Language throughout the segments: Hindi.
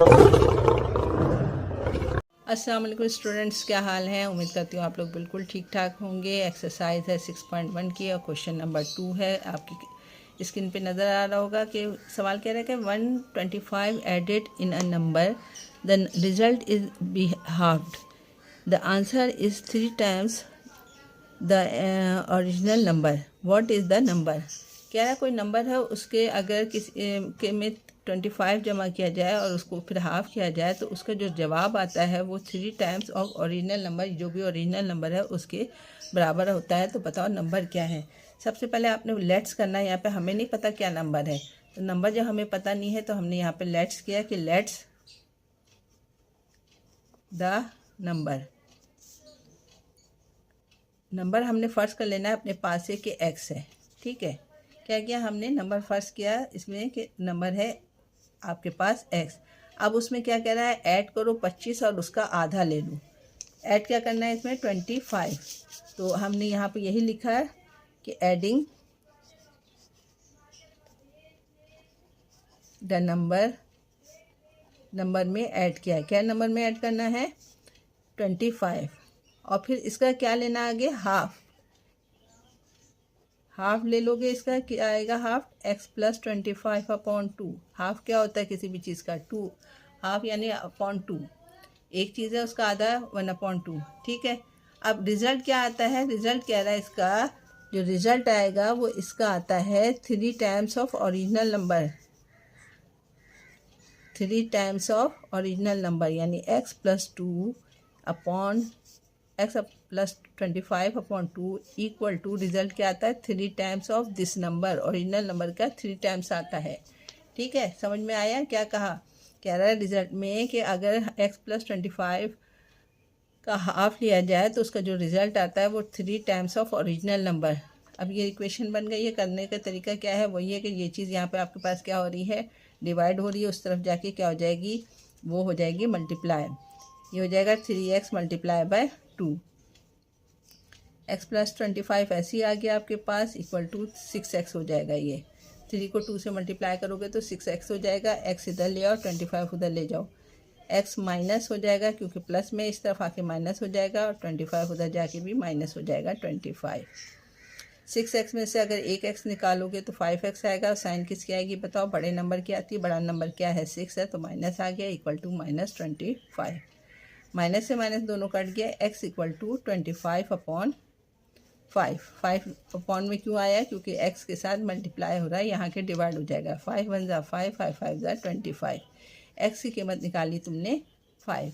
अस्सलाम वालेकुम स्टूडेंट्स, क्या हाल है। उम्मीद करती हूँ आप लोग बिल्कुल ठीक ठाक होंगे। एक्सरसाइज है 6.1 की और क्वेश्चन नंबर 2 है। आपकी स्क्रीन पे नज़र आ रहा होगा कि सवाल कह रहा है कि 125 added in a number, the result is be halved, the answer is 3 times the original number, what is the number. कह रहा है कोई नंबर है, उसके अगर किसी के में 25 जमा किया जाए और उसको फिर हाफ किया जाए तो उसका जो जवाब आता है वो 3 टाइम्स ऑफ ओरिजिनल नंबर, जो भी ओरिजिनल नंबर है उसके बराबर होता है। तो बताओ नंबर क्या है। सबसे पहले आपने लेट्स करना है। यहाँ पे हमें नहीं पता क्या नंबर है, तो नंबर जब हमें पता नहीं है तो हमने यहाँ पे लेट्स किया कि लेट्स द नंबर हमने फर्स्ट कर लेना है अपने पास से कि एक्स है। ठीक है, क्या किया हमने, नंबर फर्स्ट किया इसमें कि नंबर है आपके पास एक्स। अब उसमें क्या कह रहा है, ऐड करो 25 और उसका आधा ले लो। ऐड क्या करना है इसमें 25। तो हमने यहाँ पे यही लिखा है कि एडिंग द नंबर में ऐड किया है। क्या नंबर में ऐड करना है 25, और फिर इसका क्या लेना आगे, हाफ ले लोगे। इसका क्या आएगा, हाफ एक्स प्लस 25/2। हाफ क्या होता है किसी भी चीज़ का, 2। हाफ यानी अपॉन 2, एक चीज़ है उसका आधा 1/2। ठीक है, अब रिजल्ट क्या आता है, रिजल्ट कह रहा है इसका जो रिजल्ट आएगा वो इसका आता है 3 times of original number, 3 times of original number, यानी x plus 2 upon x plus 25/2 equal to result क्या आता है 3 times of this number, original number का 3 टाइम्स आता है। ठीक है, समझ में आया क्या कहा। कह रहा है रिजल्ट में कि अगर x प्लस 25 का हाफ लिया जाए तो उसका जो रिजल्ट आता है वो 3 टाइम्स ऑफ ओरिजिनल नंबर। अब ये इक्वेशन बन गई है। करने का तरीका क्या है, वही है कि ये चीज़ यहाँ पे आपके पास क्या हो रही है, डिवाइड हो रही है। उस तरफ जाके क्या हो जाएगी, वो हो जाएगी मल्टीप्लाई। ये हो जाएगा 3x multiply by 2। x plus 25 ऐसे ही आ गया आपके पास, इक्वल टू 6x हो जाएगा। ये 3 को 2 से मल्टीप्लाई करोगे तो 6x हो जाएगा। x इधर ले आओ, 25 उधर ले जाओ, x माइनस हो जाएगा क्योंकि प्लस में इस तरफ आके माइनस हो जाएगा, और 25 उधर जाके भी माइनस हो जाएगा 25। 6x में से अगर एक x निकालोगे तो 5x आएगा। साइन किसकी आएगी बताओ, बड़े नंबर की आती है। बड़ा नंबर क्या है, 6 है, तो माइनस आ गया, इक्वल टू -25। माइनस से माइनस दोनों कट गया, x इक्वल टू 25/5। 5 अपॉन में क्यों आया, क्योंकि x के साथ मल्टीप्लाई हो रहा है, यहाँ के डिवाइड हो जाएगा। 5 1 ज़ा 5, 5 5 ज़ा 25। x की कीमत निकाली तुमने 5,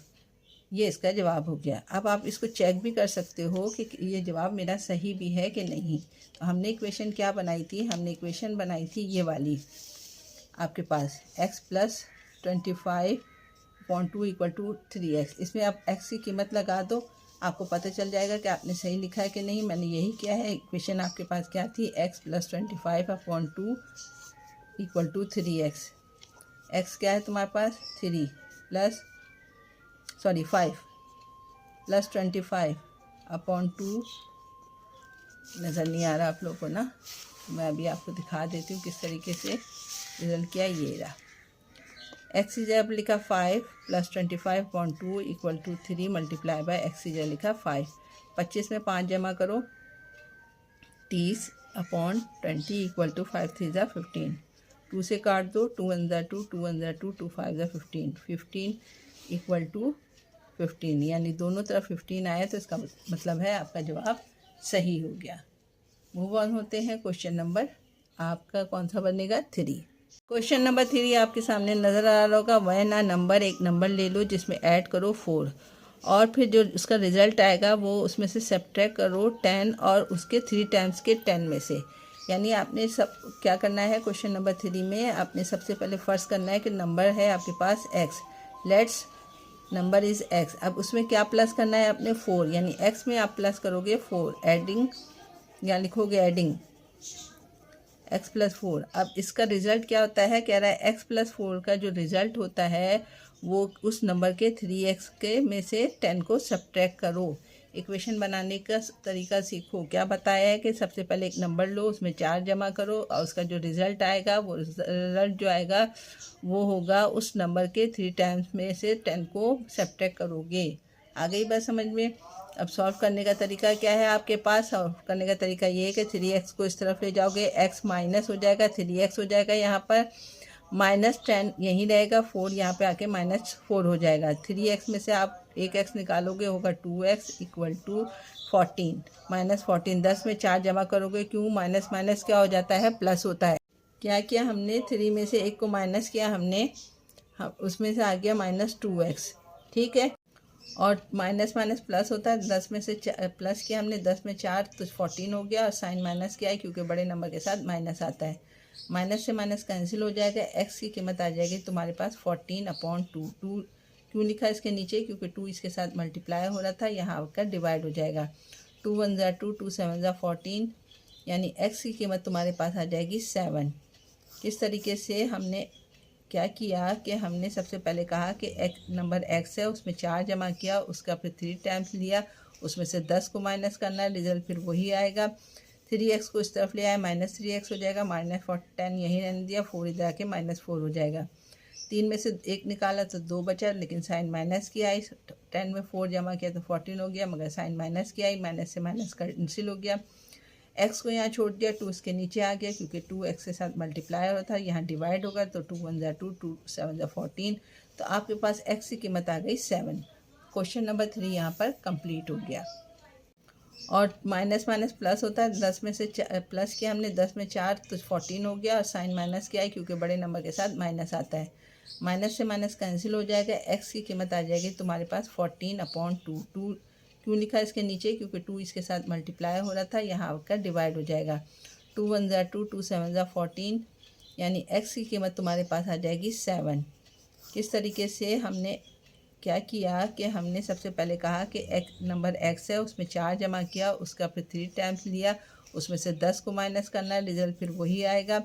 ये इसका जवाब हो गया। अब आप इसको चेक भी कर सकते हो कि ये जवाब मेरा सही भी है कि नहीं। तो हमने इक्वेशन क्या बनाई थी, हमने इक्वेशन बनाई थी ये वाली आपके पास, x plus 25/2 equal to 3x। इसमें आप x की कीमत लगा दो, आपको पता चल जाएगा कि आपने सही लिखा है कि नहीं। मैंने यही किया है। इक्वेशन आपके पास क्या थी, x plus 25/2 equal to 3x। x क्या है तुम्हारे पास, 3 प्लस 5 प्लस 25/2। नज़र नहीं आ रहा आप लोगों को ना, मैं अभी आपको दिखा देती हूँ किस तरीके से रिजल्ट किया। ये रहा, एक्स की जगह लिखा 5 plus 25/2 equal to 3 multiply by x की जगह लिखा 5। 25 में 5 जमा करो, 30/20 इक्वल टू 5 3 ज़ा 15। 2 से काट दो, 2 1 ज़ा 2, 2 1 ज़ा 2, 2 5 ज़ा 15। 15 इक्वल टू 15, यानी दोनों तरफ 15 आया, तो इसका मतलब है आपका जवाब सही हो गया। मूव ऑन होते हैं। क्वेश्चन नंबर आपका कौन सा बनेगा, 3। क्वेश्चन नंबर 3 आपके सामने नज़र आ रहा होगा। वह ना नंबर, एक नंबर ले लो जिसमें ऐड करो 4, और फिर जो उसका रिज़ल्ट आएगा वो उसमें से सब्ट्रैक्ट करो 10 और उसके 3 टाइम्स के 10 में से। यानी आपने सब क्या करना है, क्वेश्चन नंबर 3 में आपने सबसे पहले फर्स्ट करना है कि नंबर है आपके पास x, let's number is x। अब उसमें क्या प्लस करना है आपने 4, यानी x में आप प्लस करोगे 4, एडिंग, या लिखोगे एडिंग x प्लस 4। अब इसका रिज़ल्ट क्या होता है, कह रहा है x प्लस 4 का जो रिज़ल्ट होता है वो उस नंबर के 3x के में से 10 को सब्ट्रैक्ट करो। इक्वेशन बनाने का तरीका सीखो। क्या बताया है कि सबसे पहले एक नंबर लो, उसमें 4 जमा करो और उसका जो रिज़ल्ट आएगा वो रिज़ल्ट जो आएगा वो होगा उस नंबर के 3 टाइम्स में से 10 को सब्ट्रैक्ट करोगे। आ गई बात समझ में। अब सॉल्व करने का तरीका क्या है आपके पास? सॉल्व करने का तरीका ये है कि 3x को इस तरफ ले जाओगे, x माइनस हो जाएगा, 3x हो जाएगा, यहाँ पर -10 यहीं रहेगा, 4 यहाँ पे आके -4 हो जाएगा। 3x में से आप एक x निकालोगे, होगा 2x इक्वल टू 14 -14। 10 में 4 जमा करोगे, क्यों? माइनस माइनस क्या हो जाता है? प्लस होता है। क्या किया हमने? 3 में से 1 को माइनस किया हमने, उसमें से आ गया -2x। ठीक है, और माइनस माइनस प्लस होता है। 10 में से प्लस किया हमने, 10 में 4 तो 14 हो गया, और साइन माइनस किया है क्योंकि बड़े नंबर के साथ माइनस आता है। माइनस से माइनस कैंसिल हो जाएगा, एक्स की कीमत आ जाएगी तुम्हारे पास 14/2। 2 क्यों लिखा इसके नीचे? क्योंकि 2 इसके साथ मल्टीप्लाई हो रहा था, यहाँ आकर डिवाइड हो जाएगा। 2 1 ज़ा 2, 2 7 ज़ा 14, यानी एक्स की कीमत तुम्हारे पास आ जाएगी 7। किस तरीके से हमने क्या किया कि हमने सबसे पहले कहा कि एक नंबर एक्स है, उसमें 4 जमा किया, उसका फिर 3 टाइम्स लिया, उसमें से 10 को माइनस करना है, रिजल्ट फिर वही आएगा। 3x को इस तरफ ले आया, -3x हो जाएगा, -10 यहीं रहने दिया, 4 इधर आके -4 हो जाएगा। 3 में से 1 निकाला तो 2 बचा, लेकिन साइन माइनस की आई, 10 में 4 जमा किया तो 14 हो गया, मगर साइन माइनस की आई, माइनस से माइनस कैंसिल हो गया। एक्स को यहाँ छोड़ दिया, 2 इसके नीचे आ गया क्योंकि 2 एक्स के साथ मल्टीप्लाई हो रहा था, यहाँ डिवाइड होगा तो 2 1 ज़ा 2, 2 7 ज़ा 14, तो आपके पास एक्स की कीमत आ गई 7। क्वेश्चन नंबर 3 यहाँ पर कंप्लीट हो गया। और माइनस माइनस प्लस होता है, 10 में से प्लस किया हमने, 10 में 4 तो 14 हो गया, और साइन माइनस किया है क्योंकि बड़े नंबर के साथ माइनस आता है। माइनस से माइनस कैंसिल हो जाएगा, एक्स की कीमत आ जाएगी तुम्हारे पास 14/2। 2 क्यों लिखा इसके नीचे? क्योंकि 2 इसके साथ मल्टीप्लाई हो रहा था, यहाँ आकर डिवाइड हो जाएगा। 2 1 ज़ा 2, 2 7 ज़ा 14, यानी एक्स की कीमत तुम्हारे पास आ जाएगी 7। किस तरीके से हमने क्या किया कि हमने सबसे पहले कहा कि एक नंबर एक्स है, उसमें 4 जमा किया, उसका फिर 3 टाइम्स लिया, उसमें से 10 को माइनस करना है, रिजल्ट फिर वही आएगा।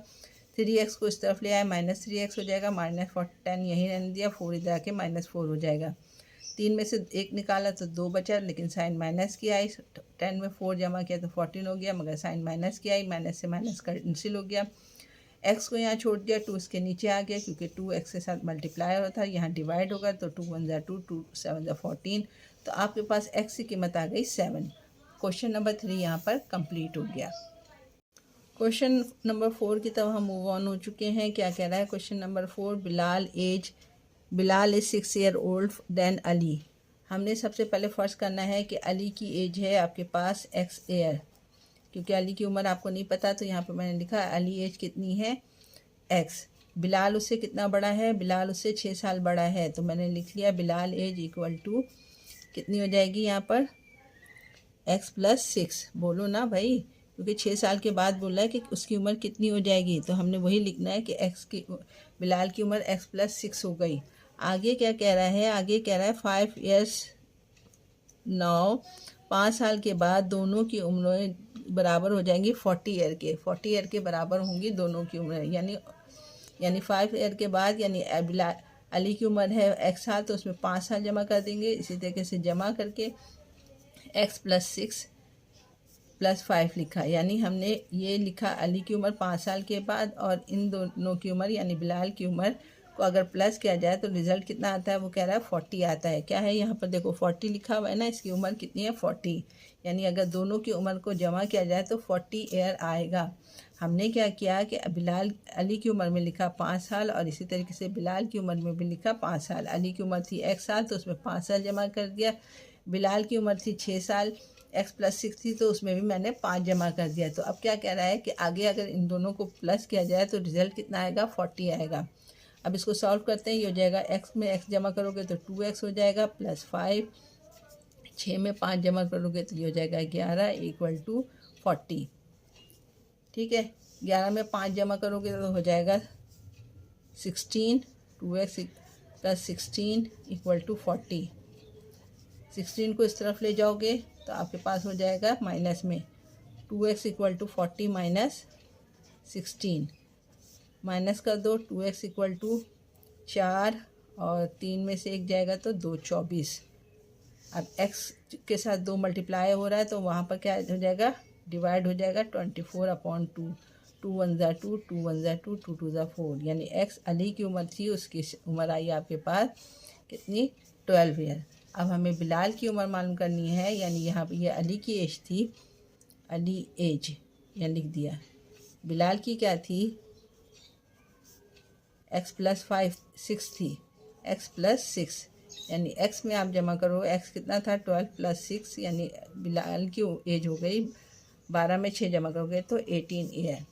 3x को इस तरफ ले आया, -3x हो जाएगा, -10 यहीं रहने दिया, 4 इधर आके -4 हो जाएगा। 3 में से 1 निकाला तो 2 बचा, लेकिन साइन माइनस की आई, 10 में 4 जमा किया तो 14 हो गया, मगर साइन माइनस की आई, माइनस से माइनस कैंसिल हो गया। एक्स को यहाँ छोड़ दिया, 2 इसके नीचे आ गया क्योंकि 2 एक्स के साथ मल्टीप्लाई हो रहा था, यहाँ डिवाइड होगा तो 2 1 ज़ा 2, 2 7 ज़ा 14, तो आपके पास एक्स की कीमत आ गई 7। क्वेश्चन नंबर 3 यहाँ पर कंप्लीट हो गया। क्वेश्चन नंबर 4 की तरफ हम मूव ऑन हो चुके हैं। क्या कह रहा है question number 4? Bilal is 6 year old then Ali. हमने सबसे पहले फ़र्ज़ करना है कि अली की एज है आपके पास x ईयर, क्योंकि अली की उम्र आपको नहीं पता, तो यहाँ पे मैंने लिखा अली एज कितनी है? x। बिलाल उससे कितना बड़ा है? बिलाल उससे 6 साल बड़ा है, तो मैंने लिख लिया बिलाल एज इक्वल टू कितनी हो जाएगी यहाँ पर? x + 6। बोलो ना भाई, क्योंकि 6 साल के बाद बोला है कि उसकी उम्र कितनी हो जाएगी, तो हमने वही लिखना है कि बिलाल की उम्र x + 6 हो गई। आगे क्या कह रहा है? आगे कह रहा है 5 years नाउ, 5 साल के बाद दोनों की उम्रें बराबर हो जाएंगी 40 ईयर के। 40 ईयर के बराबर होंगी दोनों की उम्रें, यानी 5 ईयर के बाद, यानी अली की उम्र है x साल, तो उसमें 5 साल जमा कर देंगे। इसी तरीके से जमा करके x + 6 + 5 लिखा, यानी हमने ये लिखा अली की उम्र 5 साल के बाद, और इन दोनों की उम्र यानी बिलाल की उम्र को अगर प्लस किया जाए तो रिज़ल्ट कितना आता है? वो कह रहा है 40 आता है। क्या है यहाँ पर? देखो 40 लिखा हुआ है ना, इसकी उम्र कितनी है? 40, यानी अगर दोनों की उम्र को जमा किया जाए तो 40 ईयर आएगा। हमने क्या किया कि अली की उम्र में लिखा 5 साल, और इसी तरीके से बिलाल की उम्र में भी लिखा 5 साल। अली की उम्र थी 1 साल, तो उसमें 5 साल जमा कर दिया। बिलाल की उम्र थी 6 साल, x + 6 थी, तो उसमें भी मैंने 5 जमा कर दिया। तो अब क्या कह रहा है कि आगे अगर इन दोनों को प्लस किया जाए तो रिज़ल्ट कितना आएगा? 40 आएगा। अब इसको सॉल्व करते हैं। ये हो जाएगा x में x जमा करोगे तो 2x हो जाएगा, +5, 6 में 5 जमा करोगे तो ये हो जाएगा 11 इक्वल टू 40। ठीक है, 11 में 5 जमा करोगे तो हो जाएगा 16, 2x + 16 इक्वल टू 40। 16 को इस तरफ ले जाओगे तो आपके पास हो जाएगा माइनस में 2x equal to 40 minus 16, minus कर दो। 2x इक्वल टू 4, और 3 में से 1 जाएगा तो 2 24। अब एक्स के साथ 2 मल्टीप्लाई हो रहा है तो वहाँ पर क्या हो जाएगा, डिवाइड हो जाएगा 24/2। 2 1 ज़ा 2, 2 1 ज़ा 2, 2 2 ज़ा 4, यानी एक्स अली की उम्र थी, उसकी उम्र आई आपके पास कितनी, 12 ईयर। अब हमें बिलाल की उम्र मालूम करनी है, यानी यहाँ पर ये अली की एज थी, अली एज यहाँ लिख दिया। बिलाल की क्या थी, x + 5 6 थी, x + 6, यानी x में आप जमा करो, x कितना था 12 + 6, यानी बिलाल की एज हो गई 12 में 6 जमा करोगे तो 18 ईयर।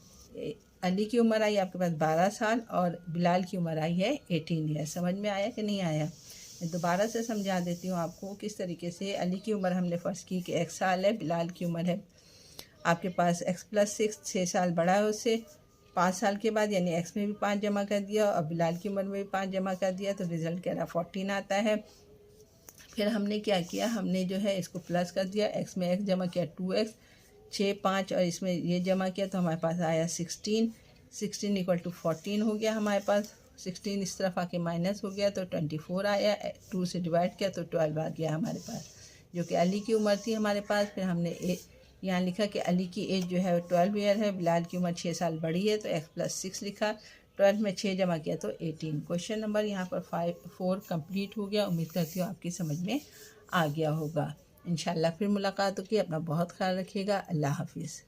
अली की उम्र आई आपके पास 12 साल और बिलाल की उम्र आई है 18 ईयर। समझ में आया कि नहीं आया? मैं दोबारा से समझा देती हूँ आपको किस तरीके से। अली की उम्र हमने फ़र्ज़ की कि 1 साल है, बिलाल की उम्र है आपके पास x + 6, 6 साल बड़ा है उससे। 5 साल के बाद यानी x में भी 5 जमा कर दिया और बिलाल की उम्र में भी 5 जमा कर दिया तो रिज़ल्ट क्या रहा, 14 आता है। फिर हमने क्या किया, हमने जो है इसको प्लस कर दिया, x में x जमा किया 2x, 6 5 और इसमें ये जमा किया तो हमारे पास आया 16 = 14 हो गया हमारे पास। 16 इस तरफ आके माइनस हो गया तो 24 आया, 2 से डिवाइड किया तो 12 आ गया हमारे पास, जो कि अली की उम्र थी हमारे पास। फिर हमने यहाँ लिखा कि अली की एज जो है 12 ईयर है, बिलाल की उम्र 6 साल बड़ी है तो x + 6 लिखा, 12 में 6 जमा किया तो 18। क्वेश्चन नंबर यहाँ पर 4 कंप्लीट हो गया। उम्मीद करती हूँ आपकी समझ में आ गया होगा। इंशाल्लाह फिर मुलाकात होगी। अपना बहुत ख्याल रखिएगा। अल्लाह हाफिज़।